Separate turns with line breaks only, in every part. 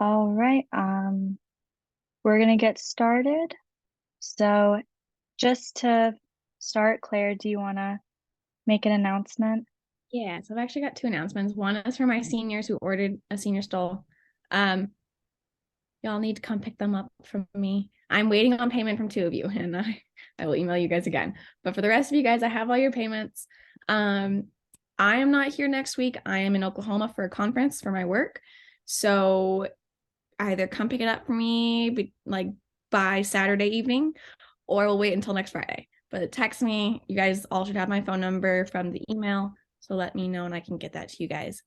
All right, we're gonna get started. So just to start, Claire, do you want to make an announcement?
Yeah, so I've actually got two announcements. One is for my seniors who ordered a senior stole. Um, y'all need to come pick them up from me. I'm waiting on payment from two of you, and I will email you guys again. But for the rest of you guys, I have all your payments. Um, I am not here next week. I am in Oklahoma for a conference for my work. So either come pick it up for me like by Saturday evening, or we'll wait until next Friday. But text me. You guys all should have my phone number from the email. So let me know and I can get that to you guys.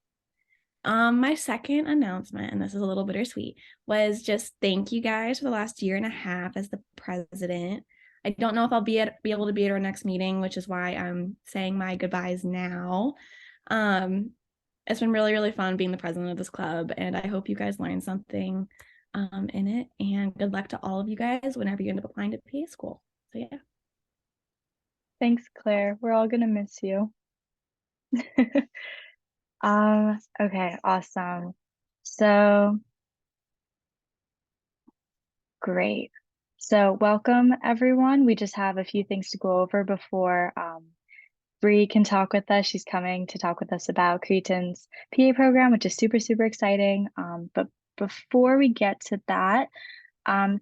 My second announcement, and this is a little bittersweet, was just thank you guys for the last year and a half as the president. I don't know if I'll be able to be at our next meeting, which is why I'm saying my goodbyes now. Um, it's been really, really fun being the president of this club, and I hope you guys learned something in it. And good luck to all of you guys whenever you end up applying to PA school. So yeah.
Thanks, Claire. We're all gonna miss you. Okay, awesome. So great. So welcome everyone. We just have a few things to go over before Bree can talk with us. She's coming to talk with us about Cretan's PA program, which is super, super exciting. But before we get to that,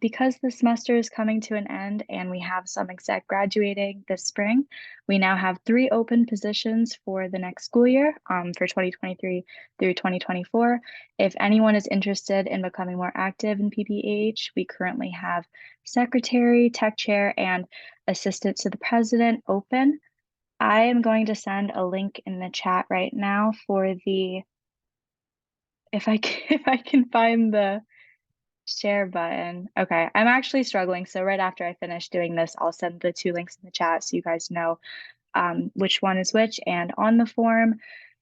because the semester is coming to an end and we have some exec graduating this spring, we now have 3 open positions for the next school year, for 2023 through 2024. If anyone is interested in becoming more active in PPAH, we currently have secretary, tech chair, and assistant to the president open. I am going to send a link in the chat right now for the, if I can, if I can find the share button. Okay, I'm actually struggling. So right after I finish doing this, I'll send the 2 links in the chat so you guys know which one is which. And on the form,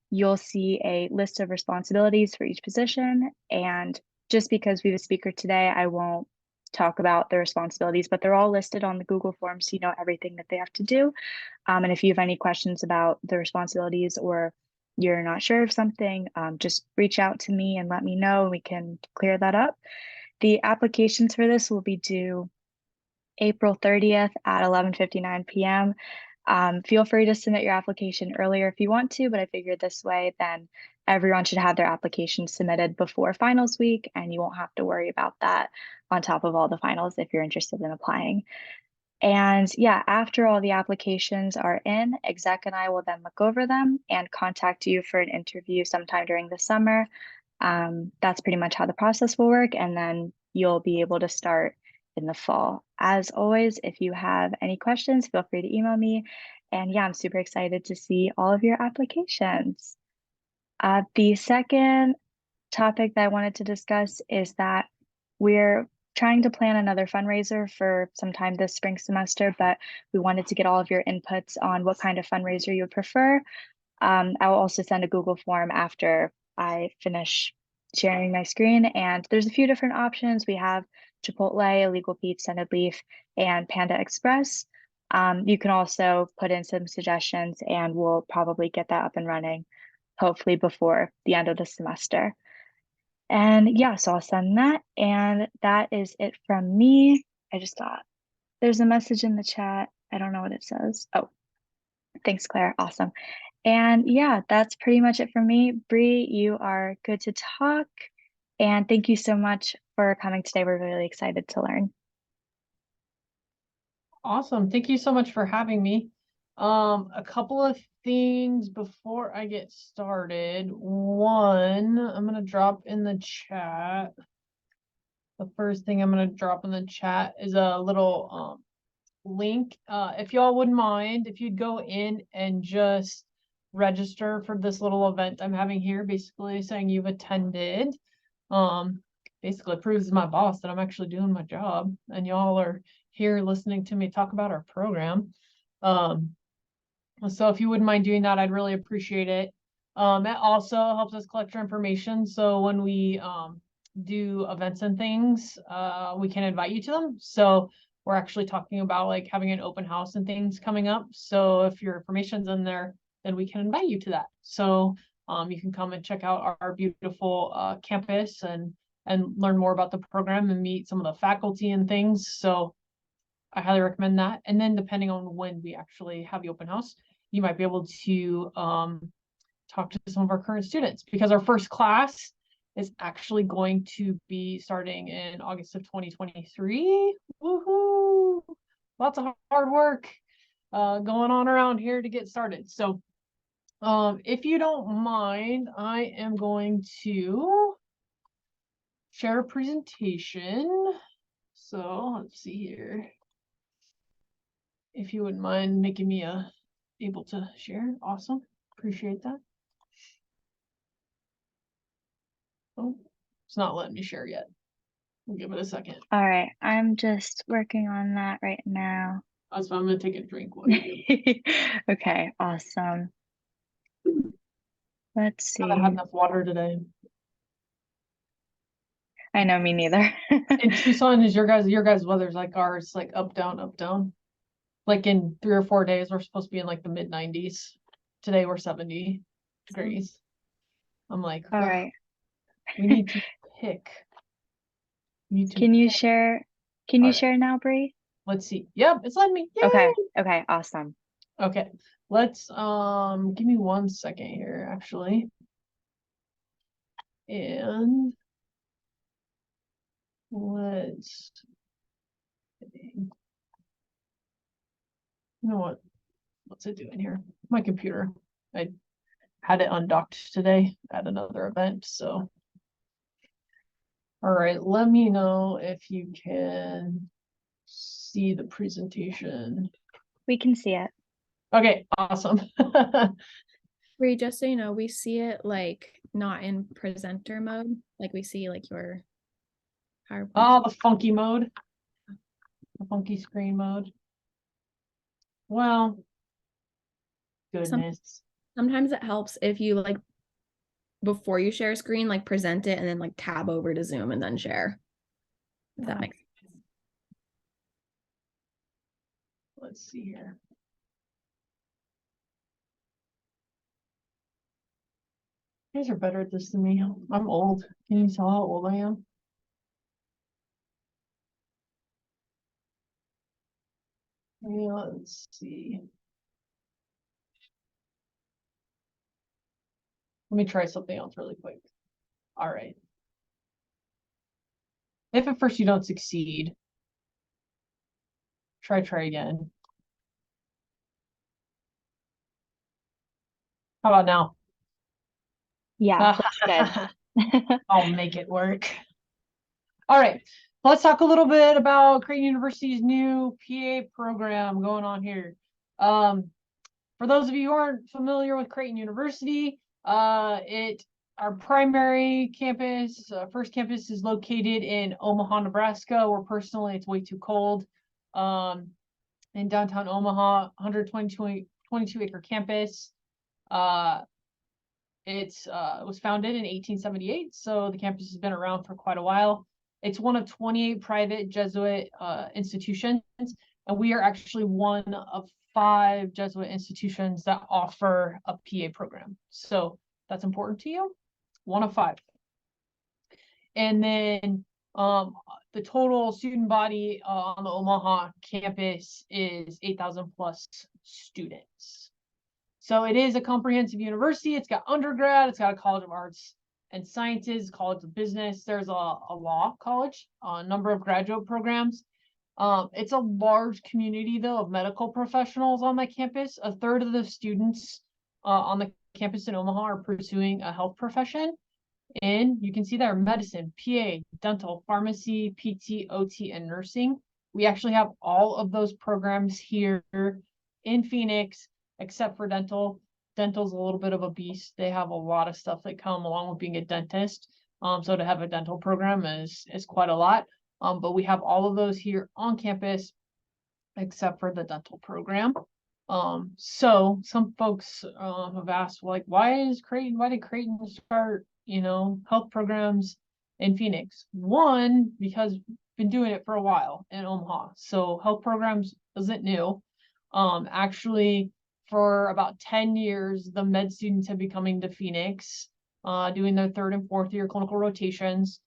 you'll see a list of responsibilities for each position. And just because we have a speaker today, I won't talk about the responsibilities, but they're all listed on the Google form so you know everything that they have to do. And if you have any questions about the responsibilities or you're not sure of something, just reach out to me and let me know and we can clear that up. The applications for this will be due April 30th at 11:59 p.m. Feel free to submit your application earlier if you want to, but I figured this way, then everyone should have their application submitted before finals week, and you won't have to worry about that on top of all the finals if you're interested in applying. And yeah, after all the applications are in, exec and I will then look over them and contact you for an interview sometime during the summer. That's pretty much how the process will work. And then you'll be able to start in the fall. As always, if you have any questions, feel free to email me. And yeah, I'm super excited to see all of your applications. The second topic that I wanted to discuss is that we're trying to plan another fundraiser for sometime this spring semester, but we wanted to get all of your inputs on what kind of fundraiser you would prefer. I will also send a Google form after I finish sharing my screen, and there's a few different options. We have Chipotle, Illegal Pete's, Scented Leaf, and Panda Express. You can also put in some suggestions, and we'll probably get that up and running, hopefully before the end of the semester. And yeah, so I'll send that. And that is it from me. I just thought there's a message in the chat. I don't know what it says. Oh, thanks, Claire. Awesome. And yeah, that's pretty much it from me. Bree, you are good to talk. And thank you so much for coming today. We're really excited to learn.
Awesome. Thank you so much for having me. A couple of things before I get started. One, I'm going to drop in the chat. The first thing I'm going to drop in the chat is a little link. If y'all wouldn't mind, if you'd go in and just register for this little event I'm having here, basically saying you've attended. Basically proves my boss that I'm actually doing my job and y'all are here listening to me talk about our program. So if you wouldn't mind doing that, I'd really appreciate it. It also helps us collect your information. So when we do events and things, we can invite you to them. So we're actually talking about like having an open house and things coming up. So if your information's in there, then we can invite you to that. So you can come and check out our beautiful campus and and learn more about the program and meet some of the faculty and things. So I highly recommend that. And then depending on when we actually have the open house, you might be able to talk to some of our current students, because our first class is actually going to be starting in August of 2023. Woohoo! Lots of hard work going on around here to get started. So if you don't mind, I am going to share a presentation. So let's see here. If you wouldn't mind making me able to share, awesome. Appreciate that. Oh, it's not letting me share yet. We'll give it a second.
All right, I'm just working on that right now.
That's why I'm gonna take a drink while you do.
Okay, awesome. Let's see.
I had enough water today.
I know, me neither.
In Tucson, is your guys' weather's like ours, like up, down, up, down. Like in 3 or 4 days, we're supposed to be in like the mid-90s. Today we're 70 degrees. I'm like,
All right.
we need to pick.
Can you share? Can you share now, Bree?
Let's see. Yep, it's letting me. Yay!
Okay. Okay. Awesome.
Okay. Let's give me 1 second here, actually. And let's, you know what? What's it doing here? My computer. I had it undocked today at another event, so. All right, let me know if you can see the presentation.
We can see it.
Okay, awesome.
Bree, just so you know, we see it like not in presenter mode. Like we see like your PowerPoint.
Oh, the funky mode. The funky screen mode. Well, goodness.
Sometimes it helps if you like before you share a screen, like present it and then like tab over to Zoom and then share. If that makes sense.
Let's see here. You guys are better at this than me. I'm old. Can you tell how old I am? Yeah, let's see. Let me try something else really quick. All right. If at first you don't succeed, try again. How about now?
Yeah, that's good.
I'll make it work. All right, let's talk a little bit about Creighton University's new PA program going on here. For those of you who aren't familiar with Creighton University, our primary campus, first campus is located in Omaha, Nebraska, where personally it's way too cold. In downtown Omaha, 122 acre campus. It was founded in 1878, so the campus has been around for quite a while. It's one of 28 private Jesuit institutions, and we are actually one of 5 Jesuit institutions that offer a PA program. So that's important to you. 1 of 5. And then the total student body on the Omaha campus is 8,000 plus students. So it is a comprehensive university. It's got undergrad, it's got a College of Arts and Sciences, College of Business. There's a law college, a number of graduate programs. It's a large community, though, of medical professionals on that campus. A third of the students on the campus in Omaha are pursuing a health profession. And you can see there medicine, PA, dental, pharmacy, PT, OT, and nursing. We actually have all of those programs here in Phoenix, except for dental. Dental's a little bit of a beast. They have a lot of stuff that come along with being a dentist. So to have a dental program is quite a lot. But we have all of those here on campus, except for the dental program. So some folks have asked, like, why did Creighton start, health programs in Phoenix? One, because we've been doing it for a while in Omaha. So health programs isn't new. Actually, for about 10 years, the med students have been coming to Phoenix, doing their 3rd and 4th year clinical rotations.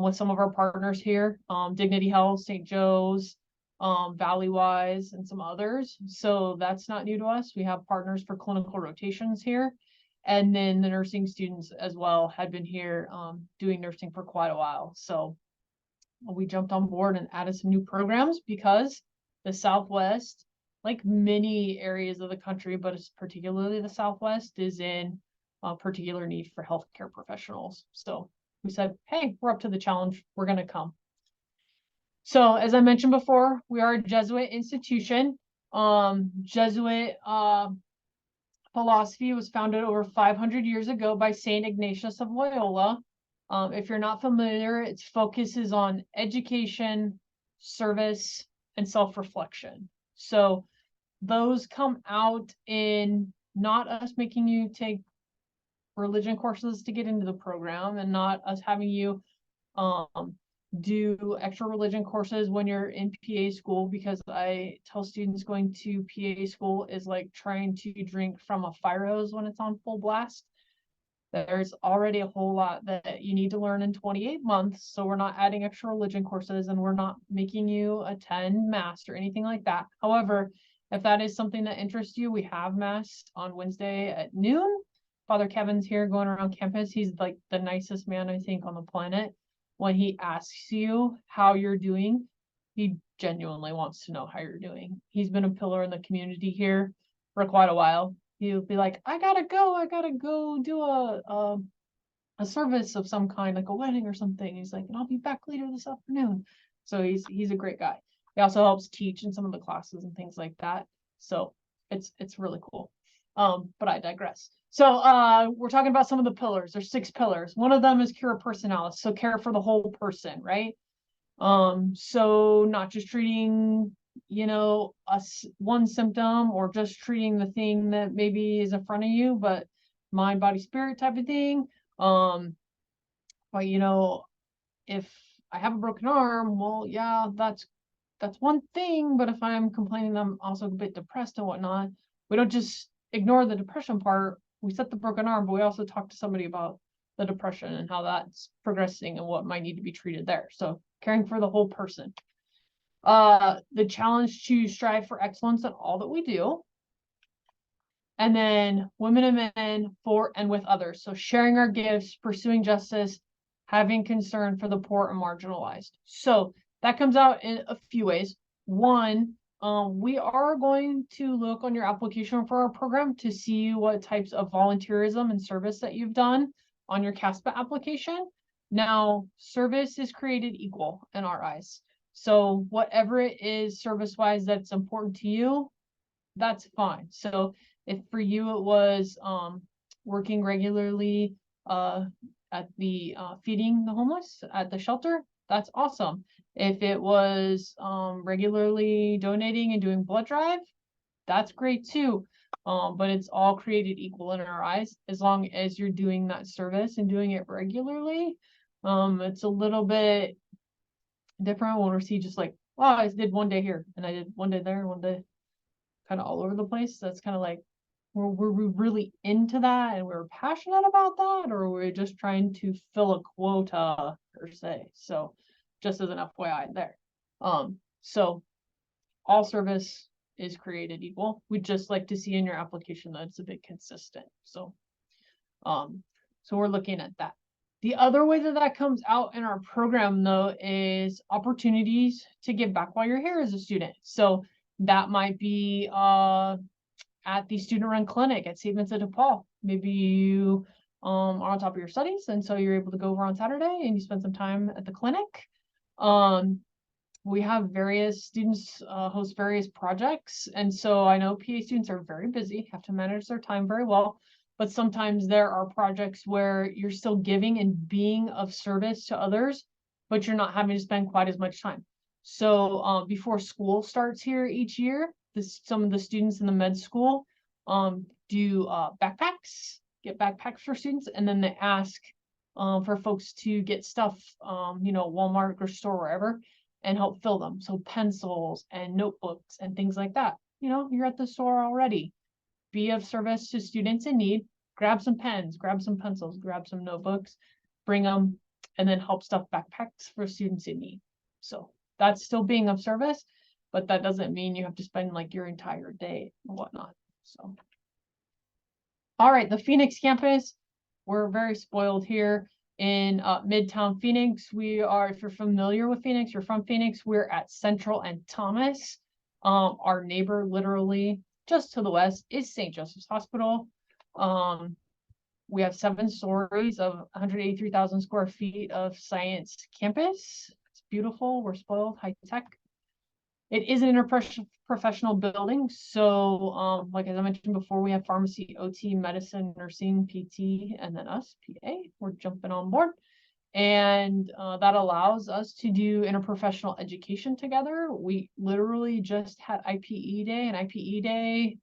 with some of our partners here, Dignity Health, St. Joe's, Valleywise, and some others. So that's not new to us. We have partners for clinical rotations here. And then the nursing students as well had been here doing nursing for quite a while. So we jumped on board and added some new programs because the Southwest, like many areas of the country, but it's particularly the Southwest, is in a particular need for healthcare professionals. So we said, hey, we're up to the challenge. We're going to come. So as I mentioned before, we are a Jesuit institution. Jesuit philosophy was founded over 500 years ago by Saint Ignatius of Loyola. If you're not familiar, its focus is on education, service, and self-reflection. So those come out in not us making you take religion courses to get into the program, and not us having you do extra religion courses when you're in PA school, because I tell students going to PA school is like trying to drink from a fire hose when it's on full blast. There's already a whole lot that you need to learn in 28 months. So we're not adding extra religion courses, and we're not making you attend mass or anything like that. However, if that is something that interests you, we have mass on Wednesday at noon. Father Kevin's here going around campus. He's like the nicest man, I think, on the planet. When he asks you how you're doing, he genuinely wants to know how you're doing. He's been a pillar in the community here for quite a while. He'll be like, I gotta go do a service of some kind, like a wedding or something. He's like, and I'll be back later this afternoon. So he's a great guy. He also helps teach in some of the classes and things like that. So it's really cool. But I digress. So we're talking about some of the pillars. There's 6 pillars. One of them is cura personalis, so care for the whole person, right? So not just treating, one symptom, or just treating the thing that maybe is in front of you, but mind, body, spirit type of thing. But if I have a broken arm, well, yeah, that's one thing. But if I'm complaining, I'm also a bit depressed and whatnot. We don't just ignore the depression part. We set the broken arm, but we also talk to somebody about the depression and how that's progressing and what might need to be treated there. So caring for the whole person. The challenge to strive for excellence in all that we do. And then women and men for and with others. So sharing our gifts, pursuing justice, having concern for the poor and marginalized. So that comes out in a few ways. One, we are going to look on your application for our program to see what types of volunteerism and service that you've done on your CASPA application. Now, service is created equal in our eyes. So whatever it is service-wise that's important to you, that's fine. So if for you it was working regularly at the feeding the homeless at the shelter, that's awesome. If it was regularly donating and doing blood drive, that's great too. But it's all created equal in our eyes as long as you're doing that service and doing it regularly. It's a little bit different when we see just like, wow, I did one day here and I did one day there and one day kind of all over the place. That's kind of like, were we really into that and we're passionate about that, or we're just trying to fill a quota per se? So just as an FYI there. So all service is created equal. We'd just like to see in your application that it's a bit consistent. So we're looking at that. The other way that comes out in our program, though, is opportunities to give back while you're here as a student. So that might be at the student-run clinic at St. Vincent de Paul. Maybe you are on top of your studies, and so you're able to go over on Saturday and you spend some time at the clinic. We have various students host various projects, and so I know PA students are very busy, have to manage their time very well. But sometimes there are projects where you're still giving and being of service to others, but you're not having to spend quite as much time. So before school starts here each year, some of the students in the med school do backpacks, get backpacks for students, and then they ask for folks to get stuff, Walmart or store, wherever, and help fill them. So pencils and notebooks and things like that. You're at the store already. Be of service to students in need. Grab some pens, grab some pencils, grab some notebooks, bring them, and then help stuff backpacks for students in need. So that's still being of service, but that doesn't mean you have to spend like your entire day and whatnot. So, all right, the Phoenix campus, we're very spoiled here in Midtown Phoenix. We are, if you're familiar with Phoenix, you're from Phoenix, we're at Central and Thomas. Our neighbor literally just to the west is St. Joseph's Hospital. We have 7 stories of 183,000 square feet of science campus. It's beautiful. We're spoiled, high tech. It is an interprofessional building. So, like as I mentioned before, we have pharmacy, OT, medicine, nursing, PT, and then us, PA. We're jumping on board. And that allows us to do interprofessional education together. We literally just had IPE Day, and IPE Day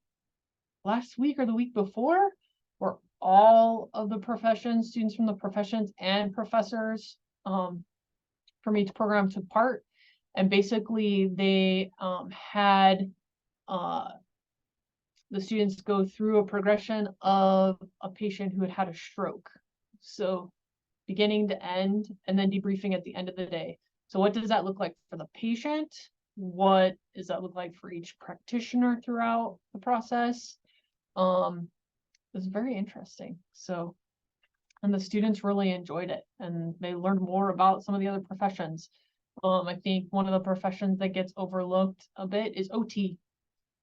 last week or the week before, where all of the professions, students from the professions and professors from each program took part. And basically they had the students go through a progression of a patient who had had a stroke. So beginning to end, and then debriefing at the end of the day. So what does that look like for the patient? What does that look like for each practitioner throughout the process? It's very interesting. So, and the students really enjoyed it, and they learned more about some of the other professions. I think one of the professions that gets overlooked a bit is OT.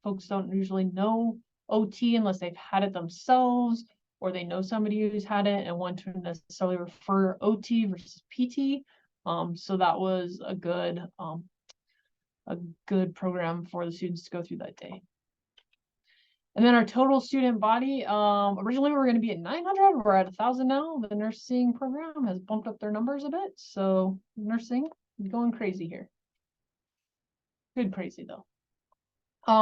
Folks don't usually know OT unless they've had it themselves, or they know somebody who's had it and want to necessarily refer OT versus PT. So that was a good program for the students to go through that day. And then our total student body, originally we were going to be at 900. We're at 1,000 now. The nursing program has bumped up their numbers a bit. So nursing is going crazy here. Good crazy though.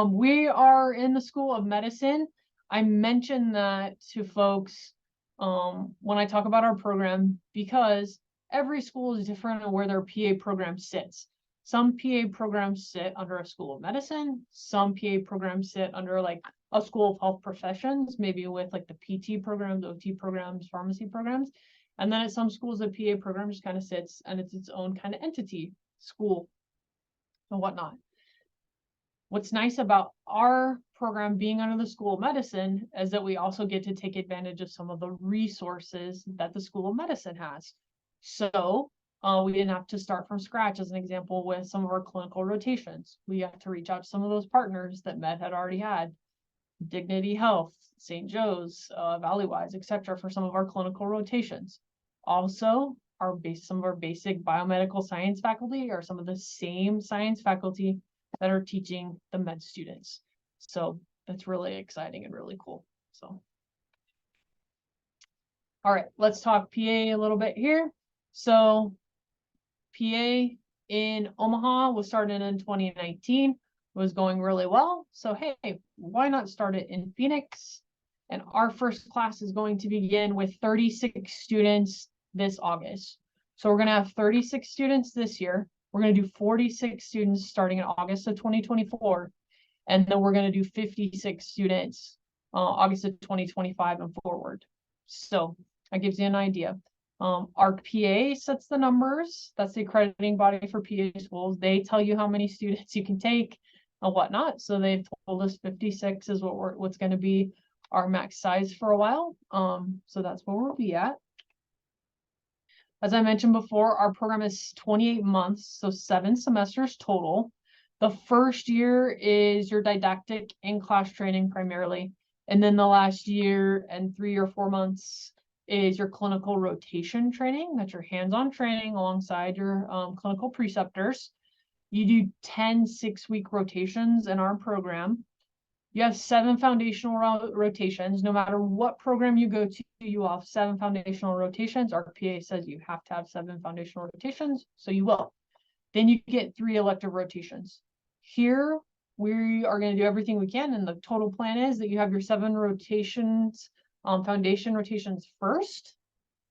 We are in the School of Medicine. I mentioned that to folks when I talk about our program, because every school is different on where their PA program sits. Some PA programs sit under a School of Medicine. Some PA programs sit under like a School of Health Professions, maybe with like the PT programs, OT programs, pharmacy programs. And then at some schools, the PA program just kind of sits and it's its own kind of entity, school and whatnot. What's nice about our program being under the School of Medicine is that we also get to take advantage of some of the resources that the School of Medicine has. So we didn't have to start from scratch, as an example, with some of our clinical rotations. We had to reach out to some of those partners that Med had already had, Dignity Health, St. Joe's, Valleywise, etc., for some of our clinical rotations. Also, some of our basic biomedical science faculty are some of the same science faculty that are teaching the med students. So that's really exciting and really cool. So, all right, let's talk PA a little bit here. So PA in Omaha was started in 2019, was going really well. So, hey, why not start it in Phoenix? And our first class is going to begin with 36 students this August. So we're going to have 36 students this year. We're going to do 46 students starting in August of 2024. And then we're going to do 56 students August of 2025 and forward. So that gives you an idea. Our PA sets the numbers. That's the accrediting body for PA schools. They tell you how many students you can take and whatnot. So they've told us 56 is what's going to be our max size for a while. So that's where we'll be at. As I mentioned before, our program is 28 months, so 7 semesters total. The first year is your didactic in-class training primarily. And then the last year and 3 or 4 months is your clinical rotation training. That's your hands-on training alongside your clinical preceptors. You do 10 6-week rotations in our program. You have 7 foundational rotations. No matter what program you go to, you have 7 foundational rotations. Our PA says you have to have 7 foundational rotations, so you will. Then you get 3 elective rotations. Here, we are going to do everything we can, and the total plan is that you have your 7 rotations, foundation rotations first.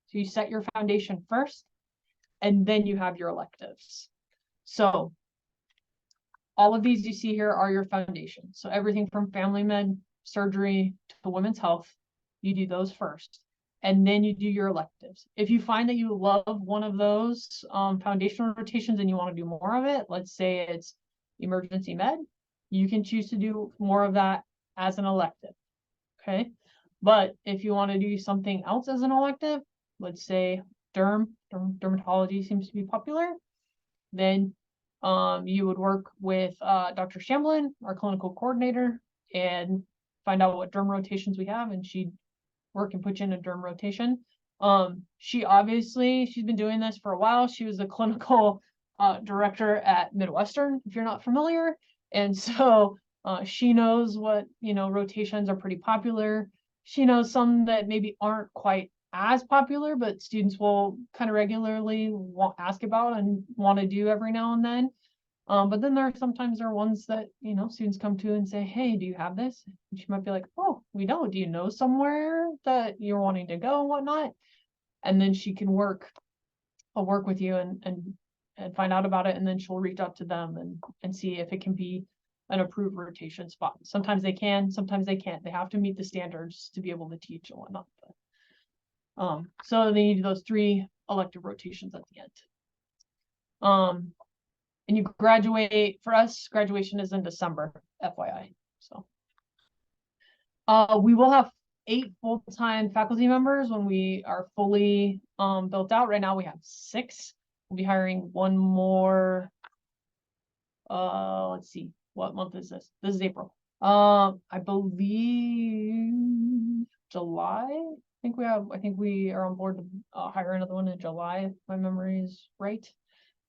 So you set your foundation first, and then you have your electives. So all of these you see here are your foundations. So everything from family med, surgery to women's health, you do those first. and then you do your electives. If you find that you love one of those foundational rotations and you want to do more of it, let's say it's emergency med, you can choose to do more of that as an elective. Okay. But if you want to do something else as an elective, let's say dermatology seems to be popular, then you would work with Dr. Shamblin, our clinical coordinator, and find out what derm rotations we have, and she'd work and put you in a derm rotation. She's been doing this for a while. She was a clinical director at Midwestern, if you're not familiar. And so she knows what, rotations are pretty popular. She knows some that maybe aren't quite as popular, but students will kind of regularly ask about and want to do every now and then. But then there are ones that, students come to and say, hey, do you have this? And she might be like, oh, we don't. Do you know somewhere that you're wanting to go and whatnot? And then she can work with you and find out about it. And then she'll reach out to them and see if it can be an approved rotation spot. Sometimes they can, sometimes they can't. They have to meet the standards to be able to teach and whatnot. So they need those 3 elective rotations at the end. And you graduate, for us, graduation is in December, FYI. So we will have 8 full-time faculty members when we are fully built out. Right now we have 6. We'll be hiring 1 more. Let's see, what month is this? This is April. I believe July. I think we are on board to hire another one in July, if my memory is right.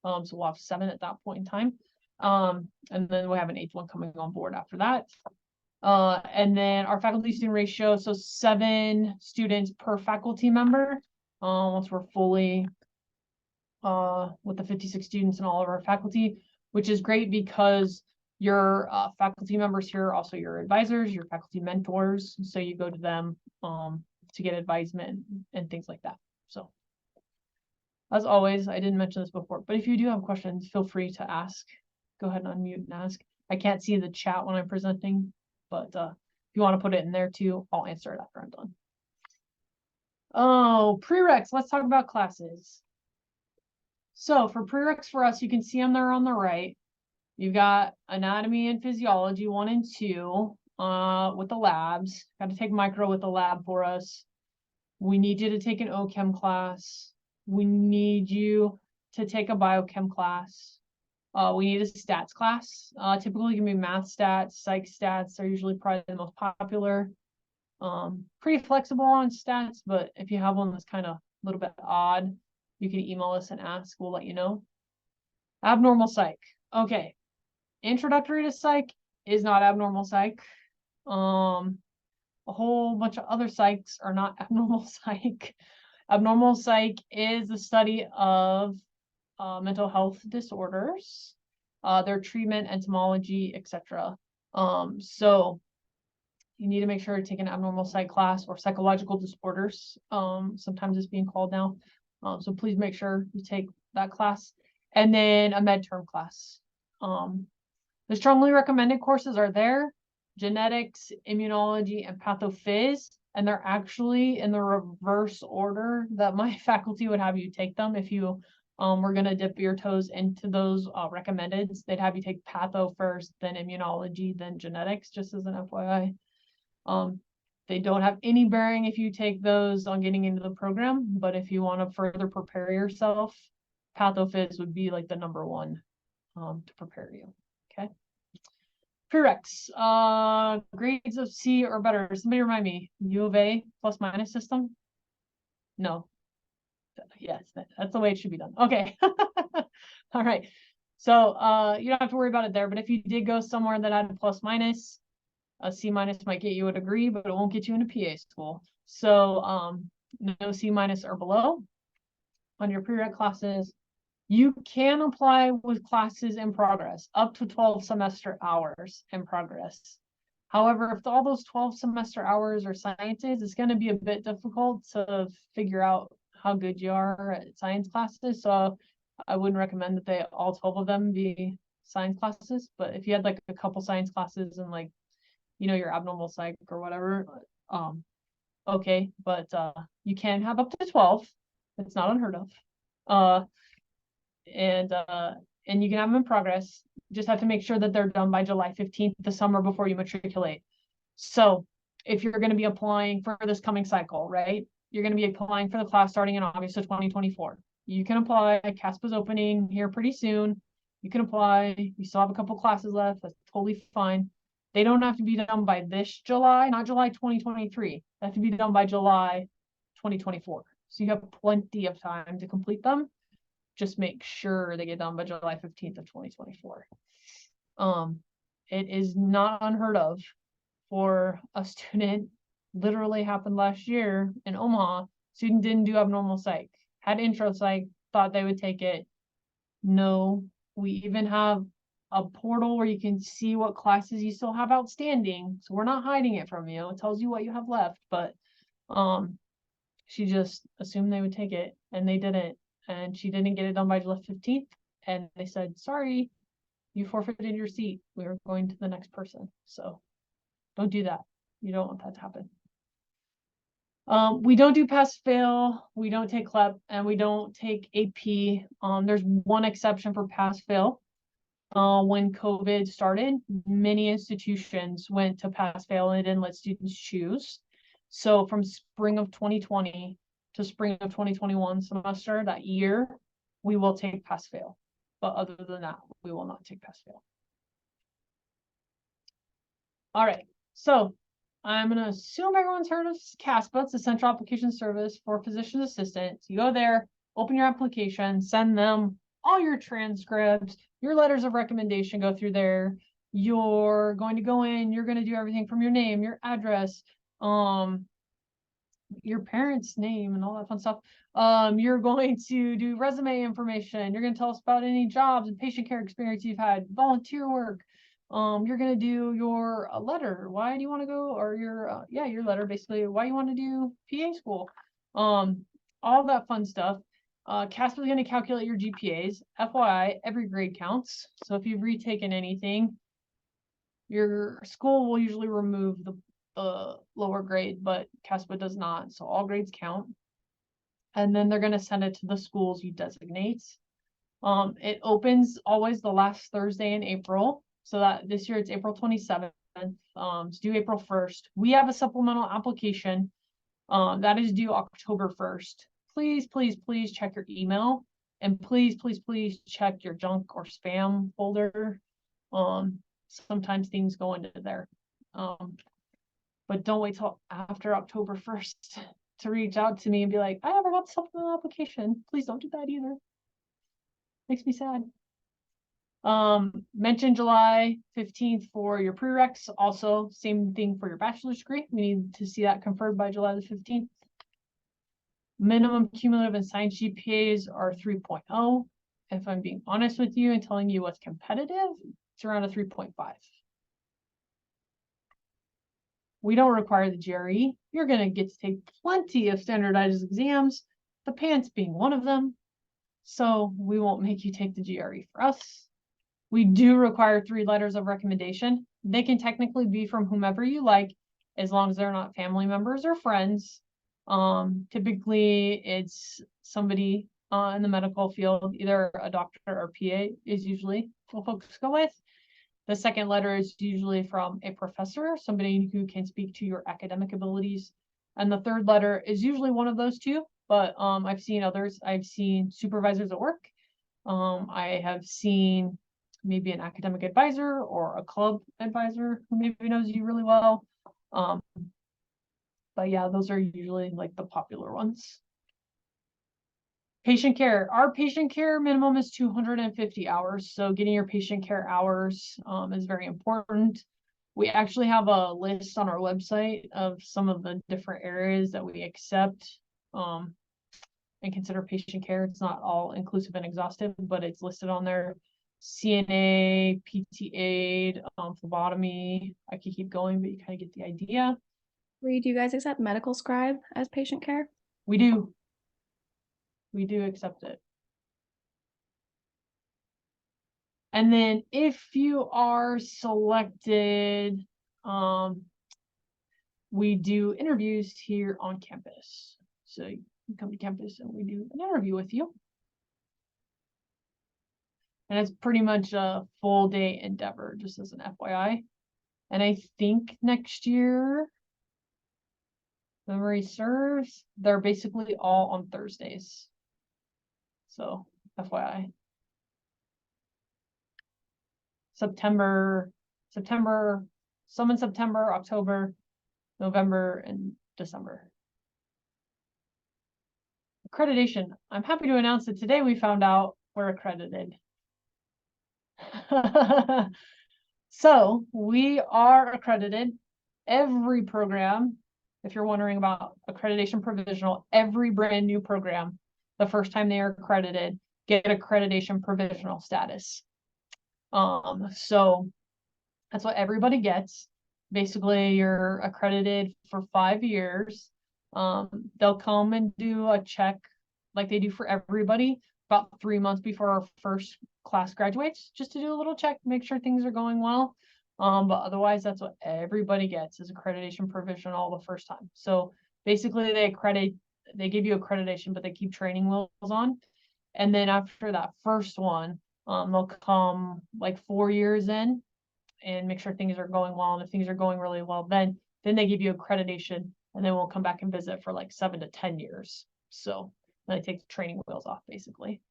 So we'll have 7 at that point in time. And then we'll have an 8th one coming on board after that. And then our faculty student ratio, so 7 students per faculty member. Once we're fully with the 56 students and all of our faculty, which is great because your faculty members here are also your advisors, your faculty mentors. So you go to them to get advisement and things like that. So as always, I didn't mention this before, but if you do have questions, feel free to ask. Go ahead and unmute and ask. I can't see the chat when I'm presenting, but if you want to put it in there too, I'll answer it after I'm done. Oh, prereqs. Let's talk about classes. So for prereqs for us, you can see them there on the right. You've got anatomy and physiology 1 and 2 with the labs. Got to take micro with the lab for us. We need you to take an OChem class. We need you to take a biochem class. We need a stats class. Typically can be math stats, psych stats are usually probably the most popular. Pretty flexible on stats, but if you have one that's kind of a little bit odd, you can email us and ask, we'll let you know. Abnormal psych. Okay. Introductory to psych is not abnormal psych. A whole bunch of other psychs are not abnormal psych. Abnormal psych is the study of mental health disorders, their treatment, entomology, etc. So you need to make sure to take an abnormal psych class or psychological disorders. Sometimes it's being called now. So please make sure you take that class. And then a med term class. The strongly recommended courses are there: genetics, immunology, and pathophys. And they're actually in the reverse order that my faculty would have you take them. If you were going to dip your toes into those recommendeds, they'd have you take patho first, then immunology, then genetics, just as an FYI. They don't have any bearing if you take those on getting into the program, but if you want to further prepare yourself, pathophys would be like the #1 to prepare you. Okay. Prereqs, grades of C or better. Somebody remind me, U of A plus minus system? No. Yes, that's the way it should be done. Okay. All right. So you don't have to worry about it there, but if you did go somewhere that had a plus minus, a C minus might get you a degree, but it won't get you into PA school. So no C minus or below on your prereq classes. You can apply with classes in progress, up to 12 semester hours in progress. However, if all those 12 semester hours are sciences, it's going to be a bit difficult to figure out how good you are at science classes. So I wouldn't recommend that all 12 of them be science classes. But if you had like a couple science classes and like, your abnormal psych or whatever, Okay, but you can have up to 12. It's not unheard of. Uh, and you can have them in progress. You just have to make sure that they're done by July 15th, the summer before you matriculate. So if you're going to be applying for this coming cycle, right? You're going to be applying for the class starting in August of 2024. You can apply. CASPA's opening here pretty soon. You can apply. You still have a couple classes left. That's totally fine. They don't have to be done by this July, not July 2023. They have to be done by July 2024. So you have plenty of time to complete them. Just make sure they get done by July 15th of 2024. It is not unheard of for a student. Literally happened last year in Omaha. Student didn't do abnormal psych, had intro psych, thought they would take it. No, we even have a portal where you can see what classes you still have outstanding. So we're not hiding it from you. It tells you what you have left, but she just assumed they would take it and they didn't. And she didn't get it done by July 15th. And they said, sorry, you forfeited your seat. We were going to the next person. So don't do that. You don't want that to happen. We don't do pass fail, we don't take CLEP, and we don't take AP. There's one exception for pass fail. When COVID started, many institutions went to pass fail and didn't let students choose. So from spring of 2020 to spring of 2021 semester, that year, we will take pass fail. But other than that, we will not take pass fail. All right, so I'm going to assume everyone's heard of CASPA. It's the Central Application Service for Physician Assistants. You go there, open your application, send them all your transcripts, your letters of recommendation go through there. You're going to go in, you're going to do everything from your name, your address, your parents' name and all that fun stuff. You're going to do resume information. You're going to tell us about any jobs and patient care experience you've had, volunteer work. You're going to do your letter. Why do you want to go, or your your letter, basically, why you want to do PA school. All that fun stuff. CASPA is going to calculate your GPAs. FYI, every grade counts. So if you've retaken anything, your school will usually remove the lower grade, but CASPA does not. So all grades count. And then they're going to send it to the schools you designate. It opens always the last Thursday in April. So that this year it's April 27th. It's due April 1st. We have a supplemental application that is due October 1st. Please, please, please check your email, and please, please, please check your junk or spam folder. Sometimes things go into there. But don't wait till after October 1st to reach out to me and be like, I never got the supplemental application. Please don't do that either. Makes me sad. Mention July 15th for your prereqs. Also, same thing for your bachelor's degree. We need to see that conferred by July the 15th. Minimum cumulative and science GPAs are 3.0. If I'm being honest with you and telling you what's competitive, it's around a 3.5. We don't require the GRE. You're going to get to take plenty of standardized exams, the PANCE being one of them. So we won't make you take the GRE for us. We do require 3 letters of recommendation. They can technically be from whomever you like, as long as they're not family members or friends. Typically it's somebody in the medical field, either a doctor or PA is usually what folks go with. The second letter is usually from a professor, somebody who can speak to your academic abilities. And the third letter is usually one of those two, but I've seen others. I've seen supervisors at work. I have seen maybe an academic advisor or a club advisor who maybe knows you really well. But yeah, those are usually like the popular ones. Patient care. Our patient care minimum is 250 hours. So getting your patient care hours is very important. We actually have a list on our website of some of the different areas that we accept and consider patient care. It's not all inclusive and exhaustive, but it's listed on there. CNA, PT aid, phlebotomy. I could keep going, but you kind of get the idea.
Do you guys accept medical scribe as patient care?
We do. We do accept it. And then if you are selected, we do interviews here on campus. So you can come to campus and we do an interview with you. And it's pretty much a full day endeavor, just as an FYI. And I think next year, memory serves, they're basically all on Thursdays. So FYI. September, some in September, October, November, and December. Accreditation. I'm happy to announce that today we found out we're accredited. So we are accredited. Every program, if you're wondering about accreditation provisional, every brand new program, the first time they are accredited, get accreditation provisional status. So that's what everybody gets. Basically, you're accredited for 5 years. They'll come and do a check like they do for everybody about 3 months before our first class graduates, just to do a little check, make sure things are going well. But otherwise, that's what everybody gets is accreditation provisional the first time. So basically they give you accreditation, but they keep training wheels on. And then after that first one, they'll come like 4 years in and make sure things are going well. And if things are going really well, then they give you accreditation, and then we'll come back and visit for like 7 to 10 years. So then they take the training wheels off basically.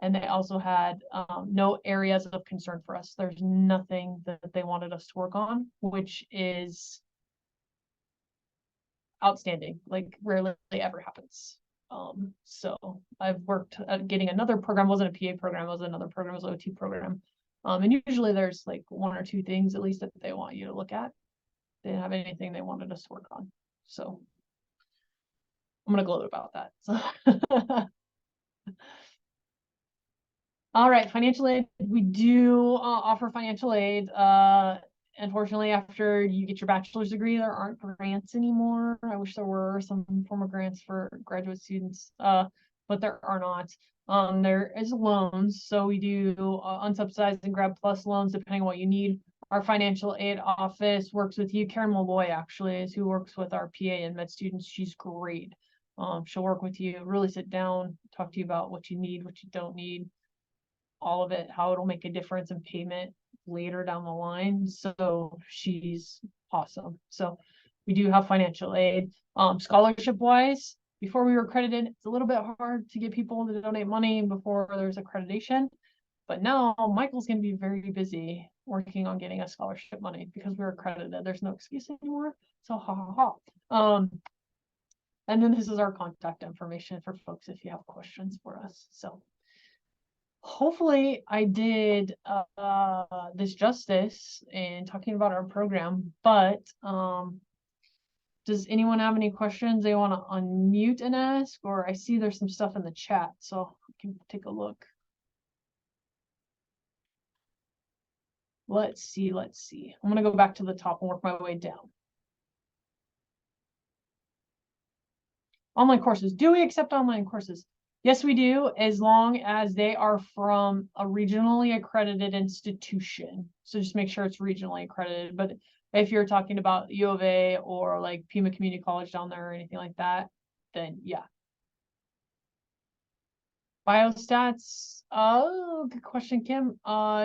And they also had no areas of concern for us. There's nothing that they wanted us to work on, which is outstanding, like rarely ever happens. So I've worked at getting another program, wasn't a PA program, it was another program, it was an OT program. And usually there's like 1 or 2 things at least that they want you to look at. They didn't have anything they wanted us to work on. So I'm gonna gloat about that. So all right, financial aid. We do offer financial aid. Unfortunately, after you get your bachelor's degree, there aren't grants anymore. I wish there were some form of grants for graduate students, but there are not. There is loans, so we do unsubsidized and Grad Plus loans depending on what you need. Our financial aid office works with you. Karen Malloy actually is who works with our PA and med students. She's great. She'll work with you, really sit down, talk to you about what you need, what you don't need, all of it, how it'll make a difference in payment later down the line. So she's awesome. So we do have financial aid. Scholarship wise, before we were accredited, it's a little bit hard to get people to donate money before there's accreditation. But now Michael's going to be very busy working on getting us scholarship money because we're accredited. There's no excuse anymore. So ha ha ha. And then this is our contact information for folks if you have questions for us. So hopefully I did this justice in talking about our program, but does anyone have any questions they want to unmute and ask? Or I see there's some stuff in the chat, so I can take a look. Let's see. I'm gonna go back to the top and work my way down. Online courses. Do we accept online courses? Yes, we do, as long as they are from a regionally accredited institution. So just make sure it's regionally accredited. But if you're talking about U of A or like Pima Community College down there or anything like that, then yeah. Biostats. Oh, good question, Kim.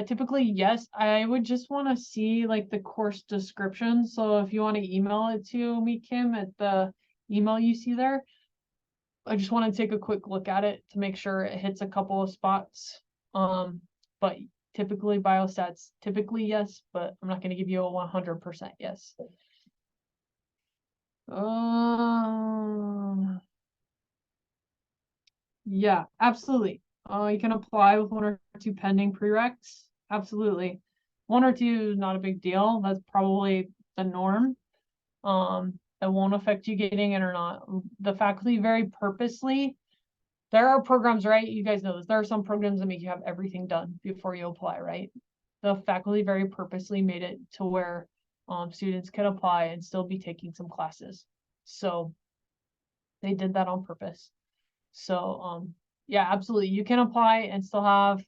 Typically, yes. I would just want to see like the course description. So if you want to email it to me, Kim, at the email you see there, I just want to take a quick look at it to make sure it hits a couple of spots. But typically biostats, typically yes, but I'm not going to give you a 100% yes. Yeah, absolutely. You can apply with 1 or 2 pending prereqs. Absolutely. 1 or 2 is not a big deal. That's probably the norm. It won't affect you getting it or not. The faculty very purposely, there are programs, right? You guys know this. There are some programs that make you have everything done before you apply, right? The faculty very purposely made it to where students can apply and still be taking some classes. So they did that on purpose. So yeah, absolutely. You can apply and still have,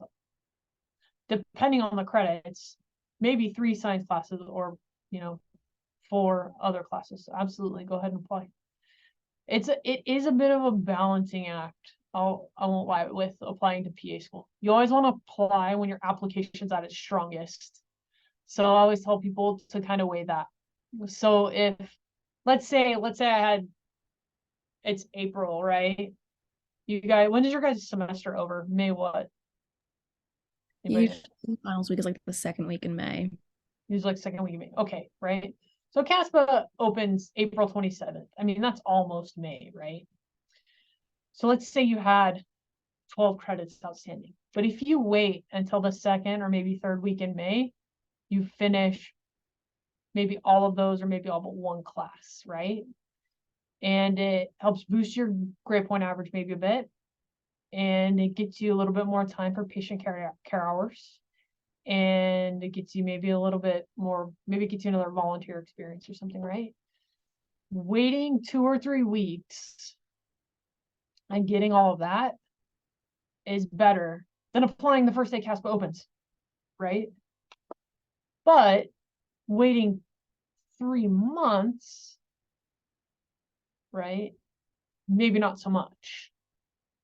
depending on the credits, maybe 3 science classes or, for other classes. So absolutely, go ahead and apply. It is a bit of a balancing act. I won't lie, with applying to PA school. You always want to apply when your application's at its strongest. So I always tell people to kind of weigh that. So if let's say it's April, right? You guys, when is your guys' semester over? May what?
Usually finals week is like the second week in May.
Usually like second week in May. Okay, right? So CASPA opens April 27th. I mean, that's almost May, right? So let's say you had 12 credits outstanding. But if you wait until the second or maybe third week in May, you finish maybe all of those or maybe all but one class, right? And it helps boost your grade point average maybe a bit. And it gets you a little bit more time for patient care hours. And it gets you maybe a little bit more, maybe it gets you another volunteer experience or something, right? Waiting 2 or 3 weeks and getting all of that is better than applying the first day CASPA opens, right? But waiting 3 months, right? Maybe not so much.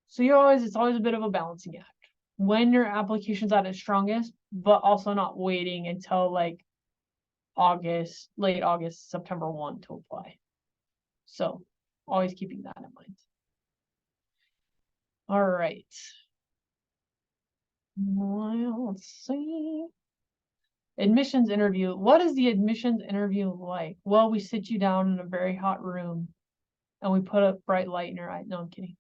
So it's always a bit of a balancing act when your application's at its strongest, but also not waiting until like August, late August, September 1 to apply. So always keeping that in mind. All right. Well, let's see. Admissions interview. What is the admissions interview like? Well, we sit you down in a very hot room and we put a bright light in your eye. No, I'm kidding.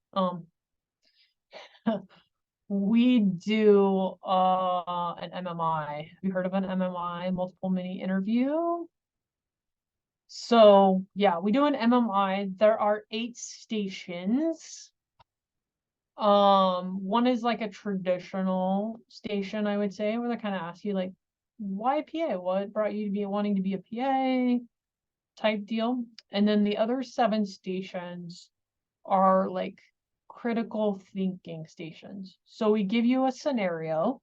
We do an MMI. Have you heard of an MMI, multiple mini interview? So yeah, we do an MMI. There are 8 stations. One is like a traditional station, I would say, where they kind of ask you like, why PA? What brought you to be wanting to be a PA type deal? And then the other 7 stations are like critical thinking stations. So we give you a scenario.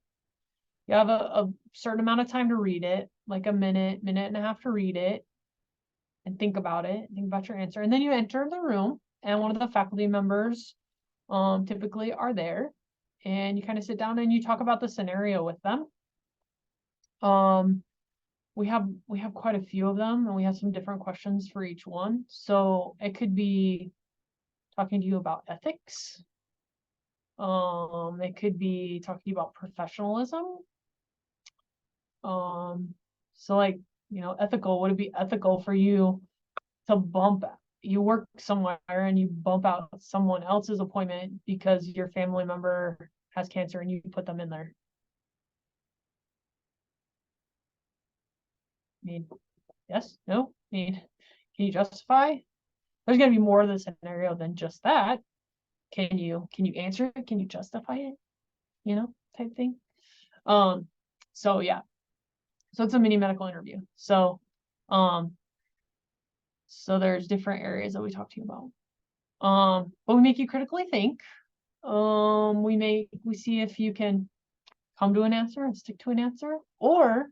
You have a certain amount of time to read it, like a minute and a half to read it and think about your answer. And then you enter the room and one of the faculty members typically are there and you kind of sit down and you talk about the scenario with them. We have quite a few of them and we have some different questions for each one. So it could be talking to you about ethics. It could be talking to you about professionalism. So like, ethical, would it be ethical for you to you work somewhere and you bump out someone else's appointment because your family member has cancer and you put them in there? I mean, yes, no, I mean, can you justify? There's gonna be more of the scenario than just that. Can you answer it? Can you justify it? Type thing. So yeah. So it's a mini medical interview. So there's different areas that we talk to you about. But we make you critically think. We see if you can come to an answer and stick to an answer, or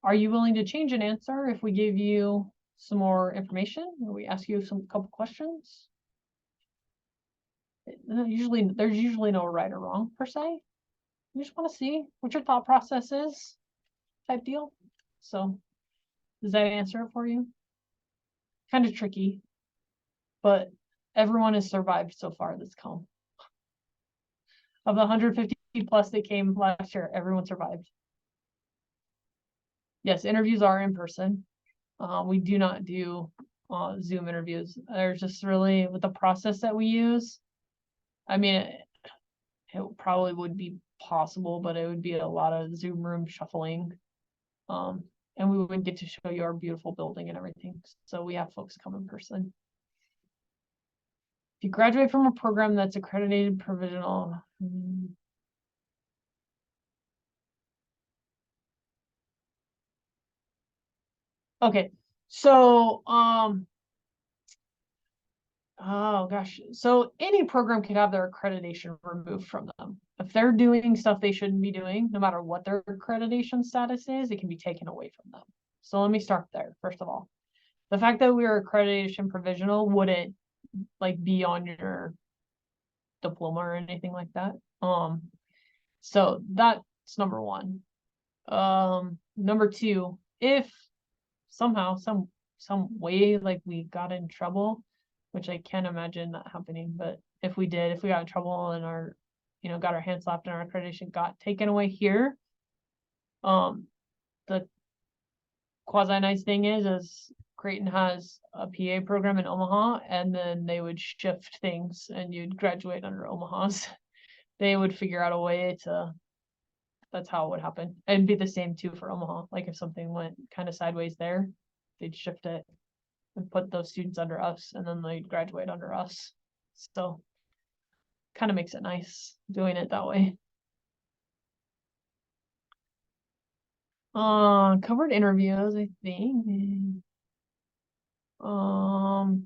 are you willing to change an answer if we give you some more information or we ask you couple questions? There's usually no right or wrong per se. You just want to see what your thought process is, type deal. So does that answer it for you? Kind of tricky, but everyone has survived so far this come. Of the 150 plus that came last year, everyone survived. Yes, interviews are in person. We do not do Zoom interviews. There's just really, with the process that we use, I mean, it probably would be possible, but it would be a lot of Zoom room shuffling. And we would get to show you our beautiful building and everything. So we have folks come in person. If you graduate from a program that's accredited provisional. Okay, so oh gosh, so any program can have their accreditation removed from them. If they're doing stuff they shouldn't be doing, no matter what their accreditation status is, it can be taken away from them. So let me start there, first of all. The fact that we were accreditation provisional wouldn't like be on your diploma or anything like that. So that's number one. Number two, if somehow, some way like we got in trouble, which I can't imagine that happening, but if we got in trouble and our, got our hands slapped and our accreditation got taken away here, the quasi nice thing is Creighton has a PA program in Omaha, and then they would shift things and you'd graduate under Omaha's. They would figure out a way to, that's how it would happen. And be the same too for Omaha. Like if something went kind of sideways there, they'd shift it and put those students under us, and then they'd graduate under us. So kind of makes it nice doing it that way. Covered interviews, I think.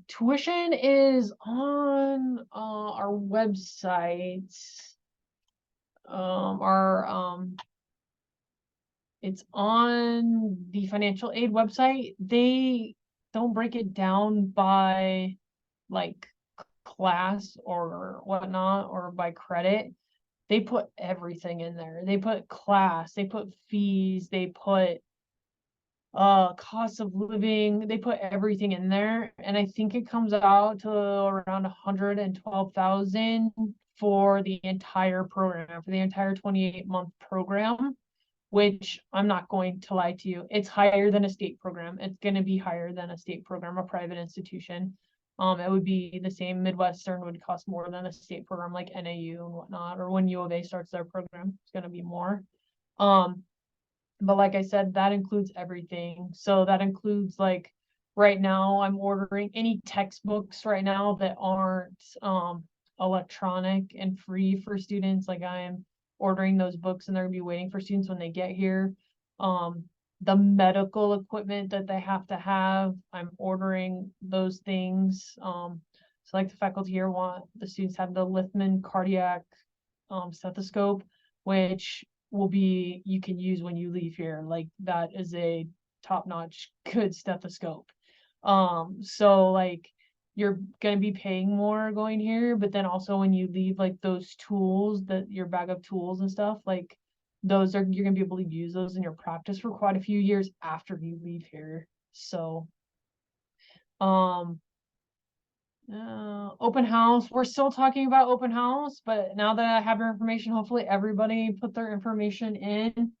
Tuition is on our website. It's on the financial aid website. They don't break it down by like class or whatnot or by credit. They put everything in there. They put class, they put fees, they put cost of living, they put everything in there, and I think it comes out to around 112,000 for the entire program, for the entire 28-month program, which I'm not going to lie to you, it's higher than a state program. It's going to be higher than a state program, a private institution. It would be the same. Midwestern would cost more than a state program like NAU and whatnot, or when U of A starts their program, it's going to be more. But like I said, that includes everything. So that includes like right now I'm ordering any textbooks right now that aren't electronic and free for students. Like I am ordering those books, and they're gonna be waiting for students when they get here. The medical equipment that they have to have, I'm ordering those things. So like the faculty here want the students have the Lithman cardiac stethoscope, which will be, you can use when you leave here. Like that is a top-notch good stethoscope. So like you're gonna be paying more going here, but then also when you leave, like those tools, that your bag of tools and stuff, like those are, you're gonna be able to use those in your practice for quite a few years after you leave here. So open house, we're still talking about open house, but now that I have your information, hopefully everybody put their information in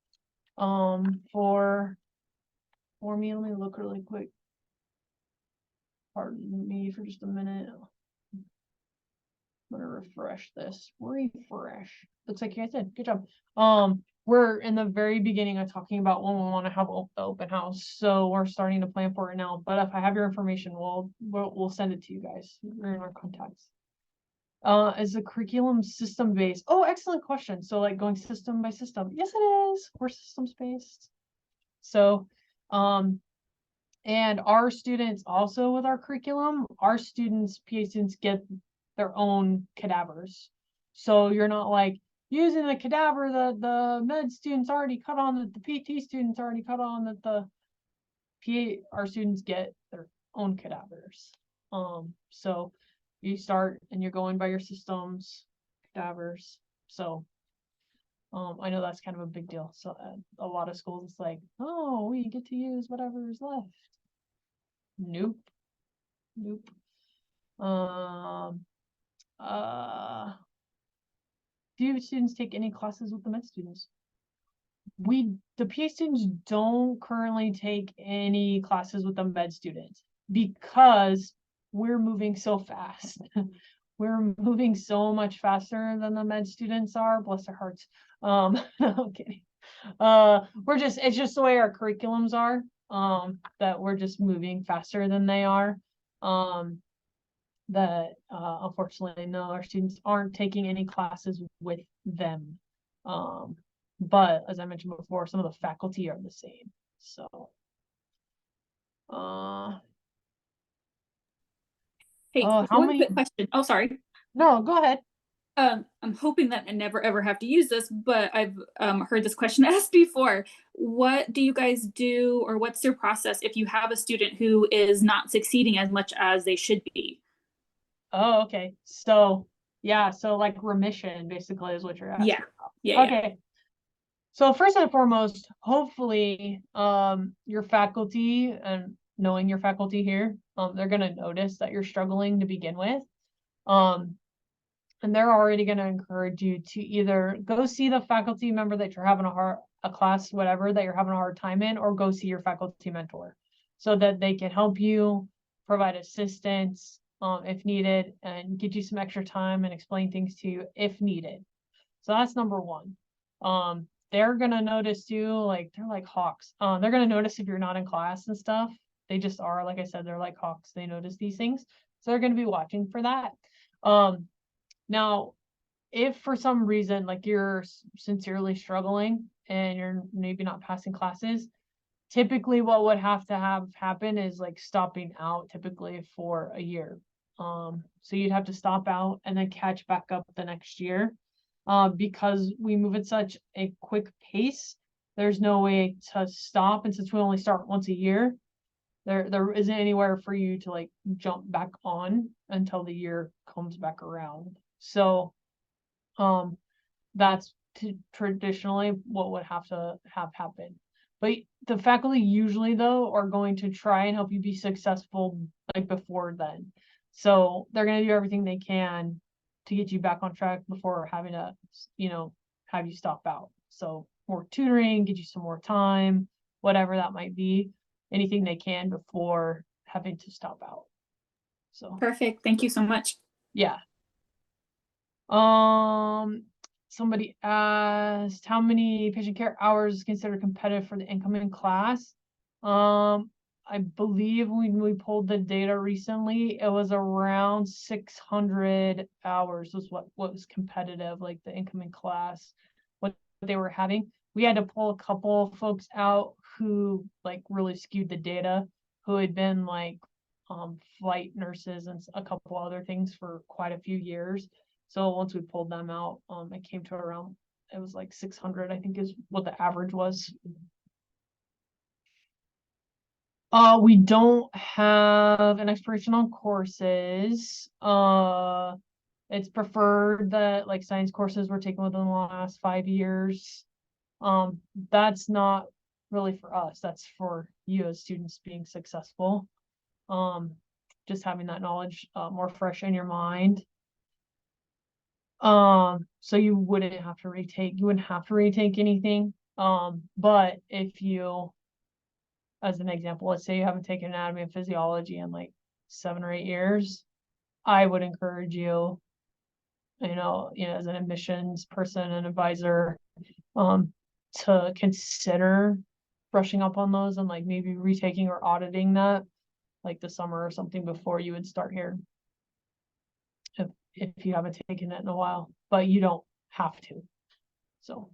for me. Let me look really quick. Pardon me for just a minute. I'm gonna refresh this. Refresh. Looks like you guys did. Good job. We're in the very beginning of talking about when we want to have the open house, so we're starting to plan for it now. But if I have your information, we'll send it to you guys. We're in our contacts. Is the curriculum system based? Oh, excellent question. So like going system by system. Yes, it is. We're systems based. So, and our students also with our curriculum, our students, PA students get their own cadavers. So you're not like using the cadaver that the med students already cut on, that the PT students already cut on, that the PA, our students get their own cadavers. So you start and you're going by your systems, cadavers. So I know that's kind of a big deal. So a lot of schools, it's like, oh, we get to use whatever is left. Nope. Nope. Do students take any classes with the med students? The PA students don't currently take any classes with the med students because we're moving so fast. We're moving so much faster than the med students are. Bless their hearts. No kidding. It's just the way our curriculums are. That we're just moving faster than they are. That unfortunately, no, our students aren't taking any classes with them. But as I mentioned before, some of the faculty are the same. So
Hey,
how
one
many
quick question. Oh, sorry.
no, go ahead.
I'm hoping that I never ever have to use this, but I've heard this question asked before. What do you guys do, or what's your process if you have a student who is not succeeding as much as they should be?
Oh, okay. So yeah, so like remission basically is what you're asking
Yeah,
about.
yeah.
Okay. So first and foremost, hopefully, your faculty, and knowing your faculty here, they're gonna notice that you're struggling to begin with. Um, and they're already gonna encourage you to either go see the faculty member that you're having a class, whatever, that you're having a hard time in, or go see your faculty mentor so that they can help you, provide assistance, if needed, and get you some extra time and explain things to you if needed. So that's number one. They're gonna notice you, like they're like hawks. They're gonna notice if you're not in class and stuff. They just are, like I said, they're like hawks. They notice these things. So they're gonna be watching for that. Now, if for some reason like you're sincerely struggling and you're maybe not passing classes, typically what would have to have happen is like stopping out typically for a year. So you'd have to stop out and then catch back up the next year. Because we move at such a quick pace, there's no way to stop. And since we only start once a year, there isn't anywhere for you to like jump back on until the year comes back around. So that's traditionally what would have to have happen. But the faculty usually though are going to try and help you be successful like before then. So they're going to do everything they can to get you back on track before having to, have you stop out. So more tutoring, get you some more time, whatever that might be, anything they can before having to stop out. So
Perfect. Thank you so much.
yeah. Somebody asked how many patient care hours is considered competitive for the incoming class. I believe when we pulled the data recently, it was around 600 hours was what was competitive, like the incoming class, what they were having. We had to pull a couple folks out who like really skewed the data, who had been like flight nurses and a couple other things for quite a few years. So once we pulled them out, it came to around, it was like 600, I think is what the average was. We don't have an expiration on courses. It's preferred that like science courses were taken within the last 5 years. That's not really for us. That's for you as students being successful. Just having that knowledge more fresh in your mind. So you wouldn't have to retake anything. But if you, as an example, let's say you haven't taken anatomy and physiology in like 7 or 8 years, I would encourage you, as an admissions person and advisor, to consider brushing up on those and like maybe retaking or auditing that like the summer or something before you would start here. If you haven't taken it in a while, but you don't have to. So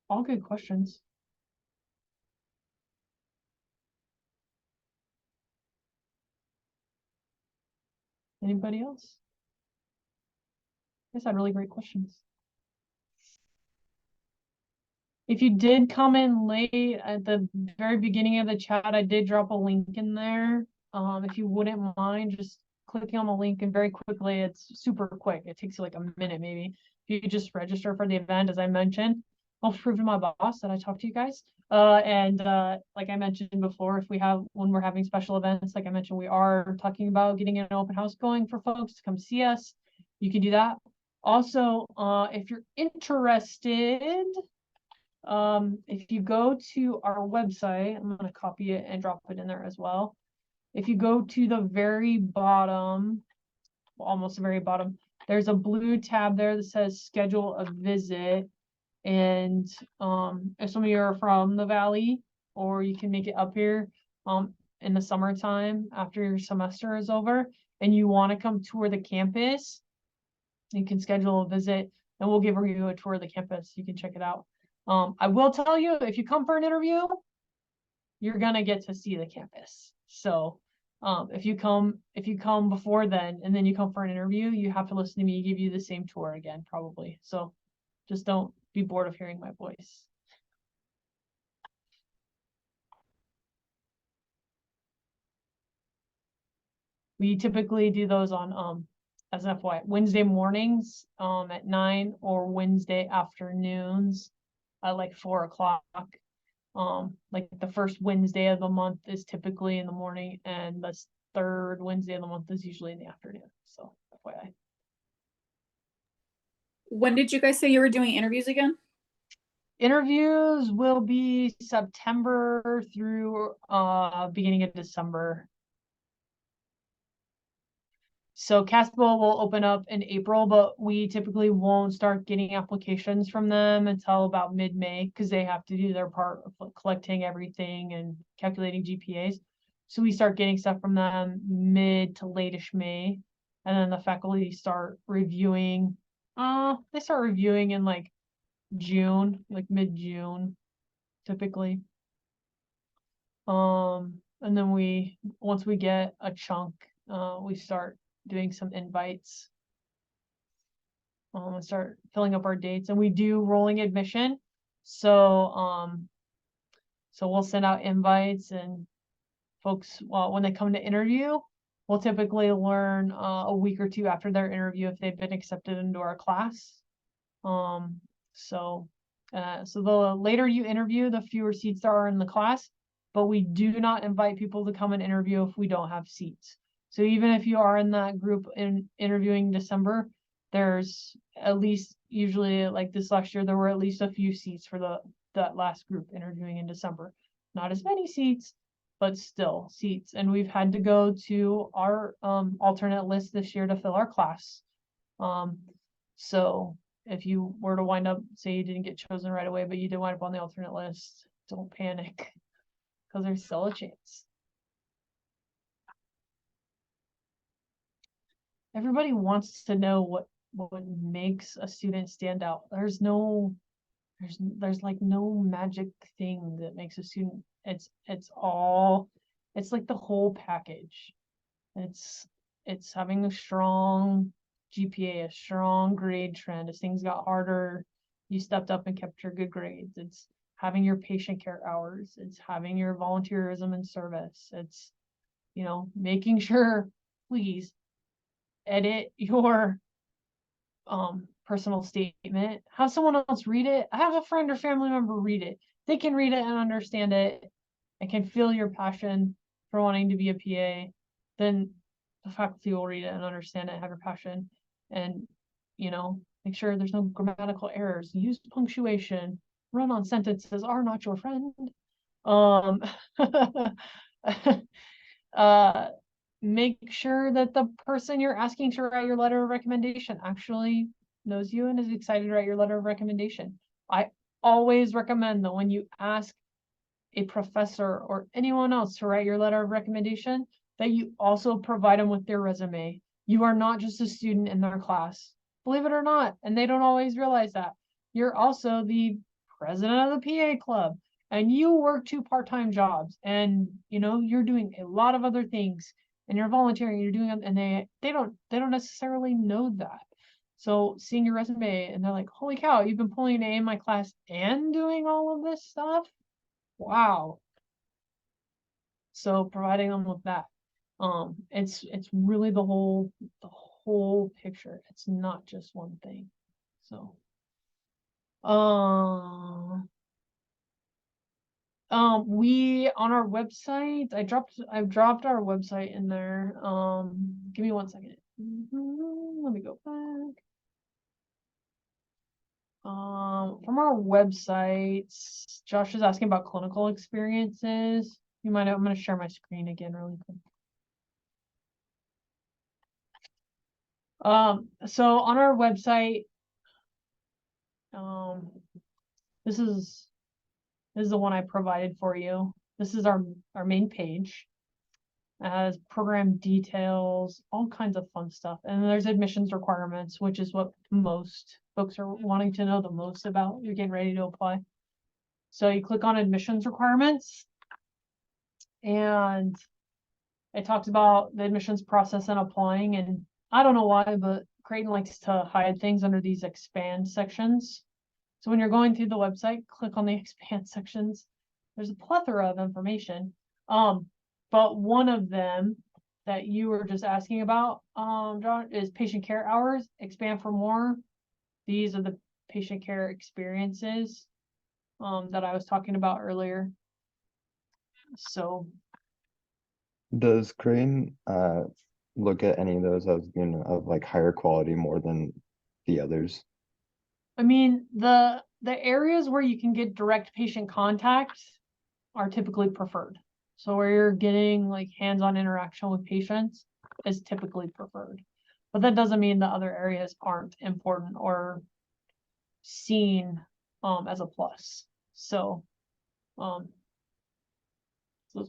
all good questions. Anybody else? You guys had really great questions. If you did come in late at the very beginning of the chat, I did drop a link in there. If you wouldn't mind just clicking on the link, and very quickly, it's super quick. It takes you like a minute maybe. If you just register for the event, as I mentioned, I'll prove to my boss that I talked to you guys. Like I mentioned before, when we're having special events, like I mentioned, we are talking about getting an open house going for folks to come see us. You can do that. Also, if you're interested, if you go to our website, I'm going to copy it and drop it in there as well. If you go to the very bottom, almost the very bottom, there's a blue tab there that says schedule a visit. And if some of you are from the Valley, or you can make it up here in the summertime after your semester is over, and you want to come tour the campus, you can schedule a visit and we'll give you a tour of the campus. You can check it out. I will tell you, if you come for an interview, you're gonna get to see the campus. So If you come before then and then you come for an interview, you have to listen to me give you the same tour again, probably. So just don't be bored of hearing my voice. We typically do those on as an FYI, Wednesday mornings at 9 or Wednesday afternoons at like 4 o'clock. Like the first Wednesday of the month is typically in the morning, and the third Wednesday of the month is usually in the afternoon. So FYI.
When did you guys say you were doing interviews again?
Interviews will be September through beginning of December. So Castable will open up in April, but we typically won't start getting applications from them until about mid-May because they have to do their part of collecting everything and calculating GPAs. So we start getting stuff from them mid to late-ish May, and then the faculty start reviewing. They start reviewing in like June, like mid-June, typically. And then once we get a chunk, we start doing some invites. Start filling up our dates, and we do rolling admission. So we'll send out invites, and folks, when they come to interview, we'll typically learn a week or two after their interview if they've been accepted into our class. So the later you interview, the fewer seats there are in the class, but we do not invite people to come and interview if we don't have seats. So even if you are in that group in interviewing December, there's at least, usually like this last year, there were at least a few seats for that last group interviewing in December. Not as many seats, but still seats. And we've had to go to our alternate list this year to fill our class. So if you were to wind up, say you didn't get chosen right away, but you did wind up on the alternate list, don't panic, because there's still a chance. Everybody wants to know what makes a student stand out. There's like no magic thing that makes a student. It's like the whole package. It's having a strong GPA, a strong grade trend. As things got harder, you stepped up and kept your good grades. It's having your patient care hours. It's having your volunteerism and service. It's, making sure, please edit your personal statement, have someone else read it, have a friend or family member read it. They can read it and understand it and can feel your passion for wanting to be a PA. Then the faculty will read it and understand it, have your passion, and make sure there's no grammatical errors. Use punctuation. Run-on sentences are not your friend. Make sure that the person you're asking to write your letter of recommendation actually knows you and is excited to write your letter of recommendation. I always recommend that when you ask a professor or anyone else to write your letter of recommendation, that you also provide them with their resume. You are not just a student in their class, believe it or not, and they don't always realize that. You're also the president of the PA club, and you work 2 part-time jobs, and you're doing a lot of other things, and you're volunteering, you're doing, and they don't necessarily know that. So seeing your resume and they're like, holy cow, you've been pulling an A in my class and doing all of this stuff. Wow. So providing them with that. It's really the whole picture. It's not just one thing. So we on our website, I've dropped our website in there. Give me 1 second. Let me go back. From our website, Josh is asking about clinical experiences. I'm going to share my screen again really quick. So on our website, this is the one I provided for you. This is our main page. It has program details, all kinds of fun stuff. And then there's admissions requirements, which is what most folks are wanting to know the most about. You're getting ready to apply. So you click on admissions requirements, and It talks about the admissions process and applying, and I don't know why, but Creighton likes to hide things under these expand sections. So when you're going through the website, click on the expand sections. There's a plethora of information. But one of them that you were just asking about, John, is patient care hours. Expand for more. These are the patient care experiences that I was talking about earlier. So
Does Crane look at any of those as being of like higher quality more than the others?
I mean, the areas where you can get direct patient contact are typically preferred. So where you're getting like hands-on interaction with patients is typically preferred. But that doesn't mean the other areas aren't important or seen as a plus. So let's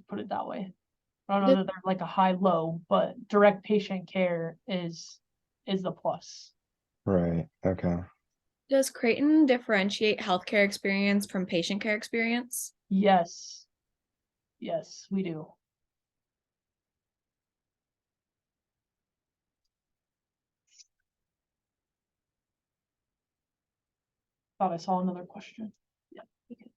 put it that way. I don't know that they're like a high-low, but direct patient care is the plus.
Right. Okay.
Does Creighton differentiate healthcare experience from patient care experience?
Yes. Yes, we do. Thought I saw another question. Yeah. Okay.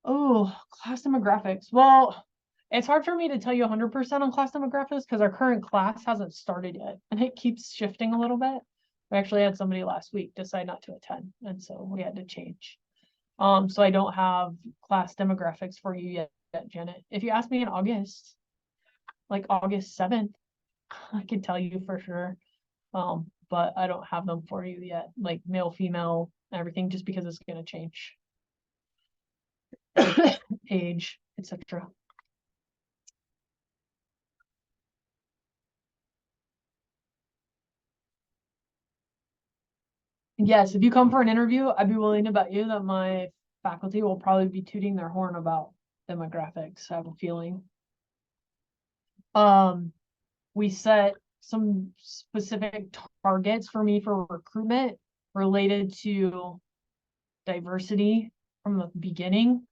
Oh, class demographics. Well, it's hard for me to tell you 100% on class demographics because our current class hasn't started yet and it keeps shifting a little bit. We actually had somebody last week decide not to attend, and so we had to change. So I don't have class demographics for you yet, Janet. If you ask me in August, like August 7th, I can tell you for sure. But I don't have them for you yet, like male, female, everything, just because it's gonna change. Age, etc. Yes, if you come for an interview, I'd be willing to bet you that my faculty will probably be tooting their horn about demographics. I have a feeling. We set some specific targets for me for recruitment related to diversity from the beginning.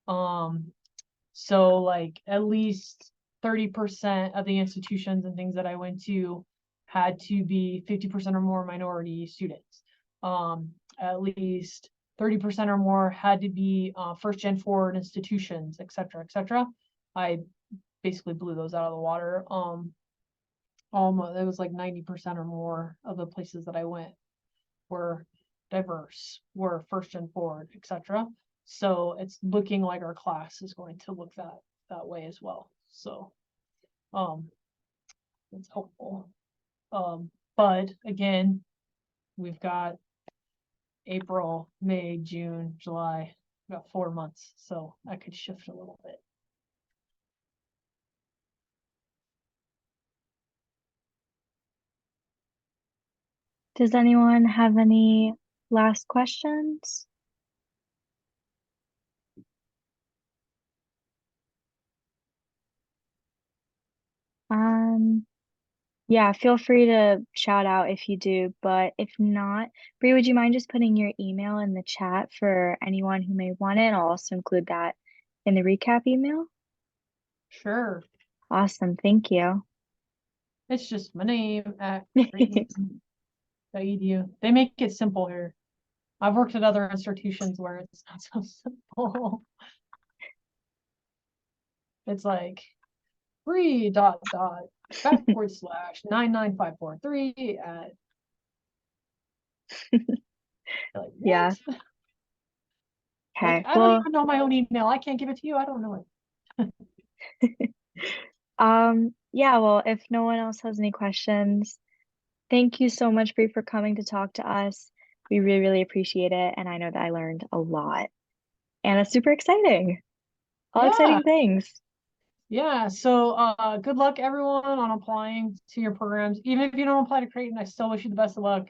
So like at least 30% of the institutions and things that I went to had to be 50% or more minority students. At least 30% or more had to be first gen forward institutions, et cetera, et cetera. I basically blew those out of the water. It was like 90% or more of the places that I went were diverse, were first gen forward, et cetera. So it's looking like our class is going to look that way as well. So it's helpful. But again, we've got April, May, June, July, we've got 4 months, so that could shift a little bit.
Does anyone have any last questions? Yeah, feel free to shout out if you do, but if not, Bree, would you mind just putting your email in the chat for anyone who may want it? I'll also include that in the recap email.
Sure.
Awesome, thank you.
It's just my name at Creighton.edu. They make it simple here. I've worked at other institutions where it's not so simple. It's like free .. /99543 at like,
Yeah.
what?
Okay,
Like, I don't even know my own email. I can't give it to you. I don't know it.
Yeah, well, if no one else has any questions, thank you so much, Bree, for coming to talk to us. We really, really appreciate it, and I know that I learned a lot. And it's super exciting. All exciting things.
Yeah, so good luck everyone on applying to your programs. Even if you don't apply to Creighton, I still wish you the best of luck.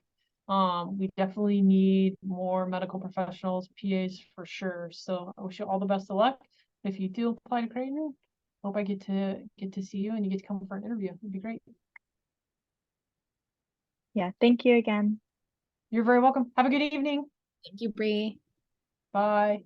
We definitely need more medical professionals, PAs for sure. So I wish you all the best of luck. If you do apply to Creighton, hope I get to see you and you get to come for an interview. It'd be great.
Yeah, thank you again.
You're very welcome. Have a good evening.
Thank you, Bree.
Bye.